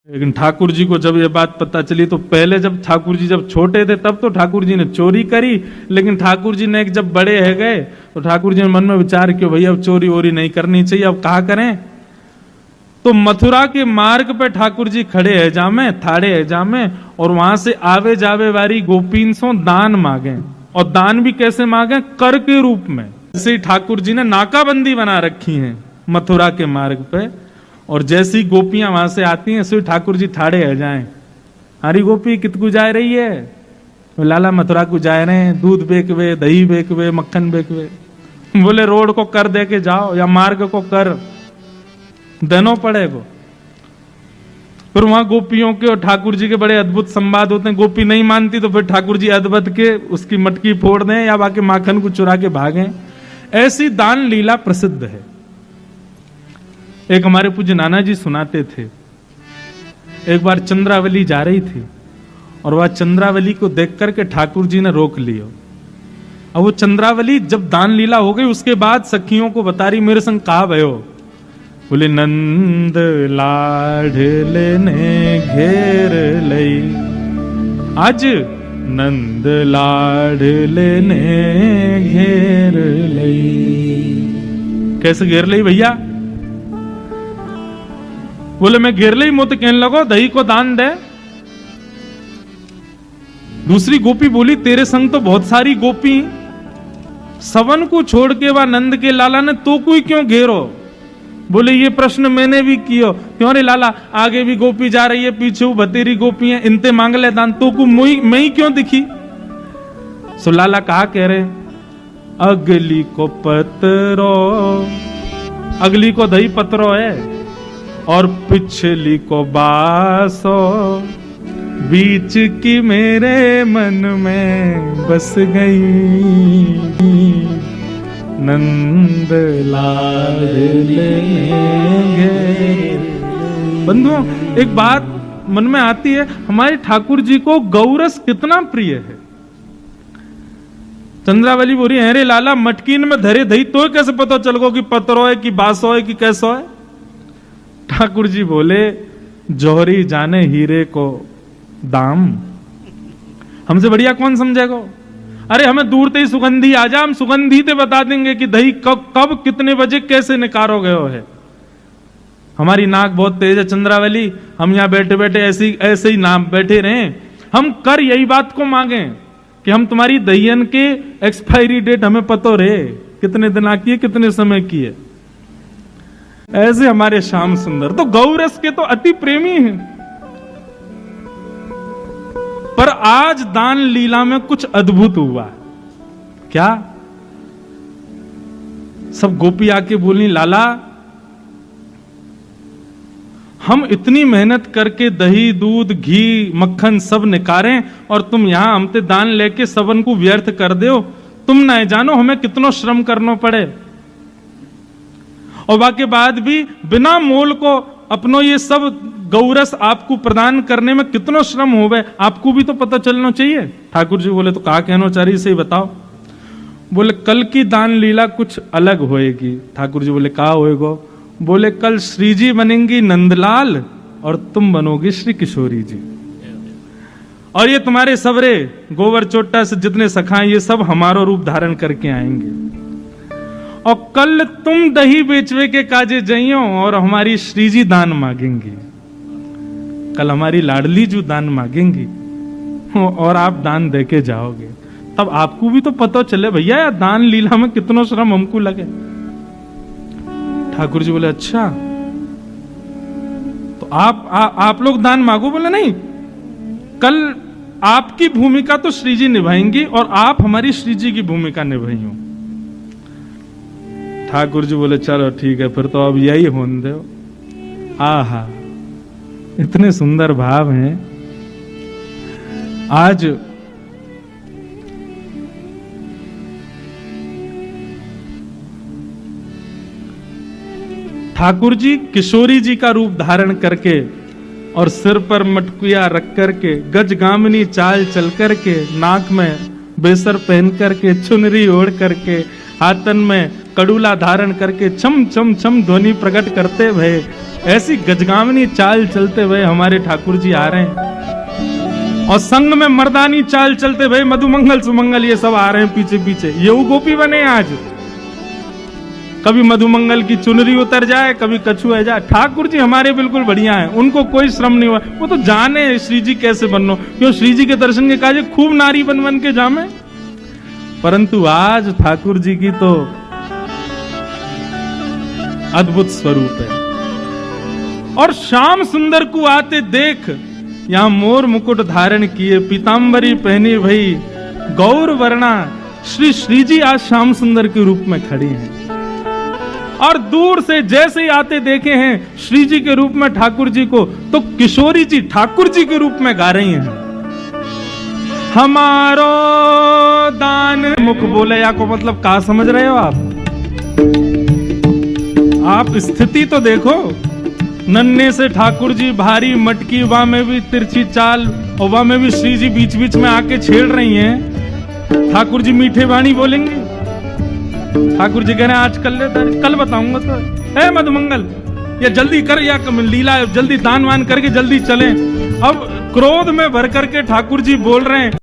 लेकिन ठाकुर जी को जब ये बात पता चली तो पहले जब ठाकुर जी जब छोटे थे तब तो ठाकुर जी ने चोरी करी, लेकिन ठाकुर जी ने जब बड़े है गए तो ठाकुर जी ने मन में विचार किया भैया अब चोरी वोरी नहीं करनी चाहिए, अब कहा करें। तो मथुरा के मार्ग पे ठाकुर जी खड़े है जामे, थाड़े है जामे, और वहां से आवे जावे वाली गोपीन सो दान मांगे, और दान भी कैसे मांगे, कर के रूप में। जैसे ठाकुर जी ने नाकाबंदी बना रखी है मथुरा के मार्ग पे, और जैसी गोपियां वहां से आती हैं ऐसे ठाकुर जी ठाड़े है जाएं, हरी गोपी कितकू जा रही है, लाला मथुरा को जा रहे हैं, दूध बेकवे, दही बेकवे, मक्खन बेकवे। बोले रोड को कर दे के जाओ या मार्ग को कर देनो पड़ेगा। फिर वहां गोपियों के और ठाकुर जी के बड़े अद्भुत संवाद होते हैं। गोपी नहीं मानती तो फिर ठाकुर जी अद्भुत के उसकी मटकी फोड़ दें या बाकी माखन को चुरा के भागें। ऐसी दान लीला प्रसिद्ध है। एक हमारे पूज्य नाना जी सुनाते थे, एक बार चंद्रावली जा रही थी और वह चंद्रावली को देख करके ठाकुर जी ने रोक लिया। अब वो चंद्रावली जब दान लीला हो गई उसके बाद सखियों को बता रही, मेरे संग कहा भयो, बोले नंद लाडले ने घेर लई, आज नंद लाडले ने घेर लई। कैसे घेर लई भैया? बोले मैं घेर लई, मुझे कहने लगो दही को दान दे। दूसरी गोपी बोली तेरे संग तो बहुत सारी गोपी, सवन को छोड़ के वह नंद के लाला ने तो कोई क्यों घेरो? बोले ये प्रश्न मैंने भी किया, क्यों रे लाला, आगे भी गोपी जा रही है, पीछे वो बतेरी गोपी है, इनते मांग ले दान, तो को मैं ही क्यों दिखी? सो लाला कहा कह रहे, अगली को पतरो, अगली को दही पतरो है और पिछली को बासो, बीच की मेरे मन में बस गई, नंद लाडले घेर। बंधुओं एक बात मन में आती है, हमारे ठाकुर जी को गौरस कितना प्रिय है। चंद्रावली बोली अरे लाला मटकीन में धरे दही तो कैसे पता चल गो कि पतरो है कि बासो है कि कैसो है? ठाकुर जी बोले जौहरी जाने हीरे को दाम, हमसे बढ़िया कौन समझेगा? अरे हमें दूर से ही सुगंधी आ जा, हम सुगंधी ते बता देंगे कि दही कब कितने बजे कैसे निकारो गयो है। हमारी नाक बहुत तेज है चंद्रावली, हम यहाँ बैठे बैठे ऐसे ही नाम बैठे रहे, हम कर यही बात को मांगे कि हम तुम्हारी दहियन के एक्सपायरी डेट हमें पतो रहे, कितने दिन की है, कितने समय की है। ऐसे हमारे श्याम सुंदर तो गौरस के तो अति प्रेमी हैं। पर आज दान लीला में कुछ अद्भुत हुआ। क्या? सब गोपी आके बोली लाला हम इतनी मेहनत करके दही दूध घी मक्खन सब निकारें और तुम यहां हमसे दान लेके सबन को व्यर्थ कर दो, तुम ना जानो हमें कितना श्रम करना पड़े, और बाकी बाद भी बिना मोल को अपनो ये सब गौरस आपको प्रदान करने में कितना श्रम हो गए, आपको भी तो पता चलना चाहिए। ठाकुर जी बोले तो कहा कहना चाह रही से ही बताओ। बोले कल की दान लीला कुछ अलग होएगी। ठाकुर जी बोले कहा होएगा? बोले कल श्री जी बनेंगी नंदलाल और तुम बनोगी श्री किशोरी जी, और ये तुम्हारे सबरे गोवर चोटा से जितने सखाएं ये सब हमारा रूप धारण करके आएंगे, और कल तुम दही बेचवे के काजे जाइयो और हमारी श्री जी दान मांगेंगी, कल हमारी लाडली जो दान मांगेंगी और आप दान देके जाओगे, तब आपको भी तो पता चले भैया यार दान लीला में कितना श्रम हमको लगे। ठाकुर जी बोले अच्छा तो आप लोग दान मांगो? बोले नहीं, कल आपकी भूमिका तो श्री जी निभाएंगी और आप हमारी श्री जी की भूमिका निभाइयो। ठाकुर जी बोले चलो ठीक है फिर तो अब यही होने दो। आहा इतने सुंदर भाव हैं। आज ठाकुर जी किशोरी जी का रूप धारण करके और सिर पर मटकुया रख करके, गजगामिनी चाल चल करके, नाक में बेसर पहन करके, चुनरी ओढ़ करके, हाथन में कड़ूला धारण करके छम छम छम ध्वनि प्रकट करते भय ऐसी गजगामनी चाल चलते हुए हमारे ठाकुर जी आ रहे हैं, और संग में मर्दानी चाल चलते हुए मधुमंगल सुमंगल ये सब आ रहे हैं पीछे पीछे। ये वो गोपी बने आज, कभी मधुमंगल की चुनरी उतर जाए, कभी कछु है जाए। ठाकुर जी हमारे बिल्कुल बढ़िया हैं, उनको कोई श्रम नहीं हुआ। वो तो जाने श्री जी कैसे बननो, क्यों श्री जी के दर्शन के काजे खूब नारी बन बन के जामे। परंतु आज ठाकुर जी की तो अद्भुत स्वरूप है। और श्याम सुंदर को आते देख, यहां मोर मुकुट धारण किए, पीतांबरी पहनी भई गौर वर्णा, श्री श्री जी आज श्याम सुंदर के रूप में खड़ी हैं। और दूर से जैसे ही आते देखे हैं श्री जी के रूप में ठाकुर जी को, तो किशोरी जी ठाकुर जी के रूप में गा रही हैं, हमारो दान मुख बोले। या को मतलब क्या समझ रहे हो आप स्थिति तो देखो। नन्हे से ठाकुर जी भारी मटकी, वहां में भी तिरछी चाल, और वहां में भी श्री जी बीच बीच में आके छेड़ रही हैं। ठाकुर जी मीठे वाणी बोलेंगे, ठाकुर जी कह रहे हैं आज कल बताऊंगा। तो है मधुमंगल, या जल्दी कर, या लीला जल्दी दान वान करके जल्दी चलें। अब क्रोध में भर करके ठाकुर जी बोल रहे हैं,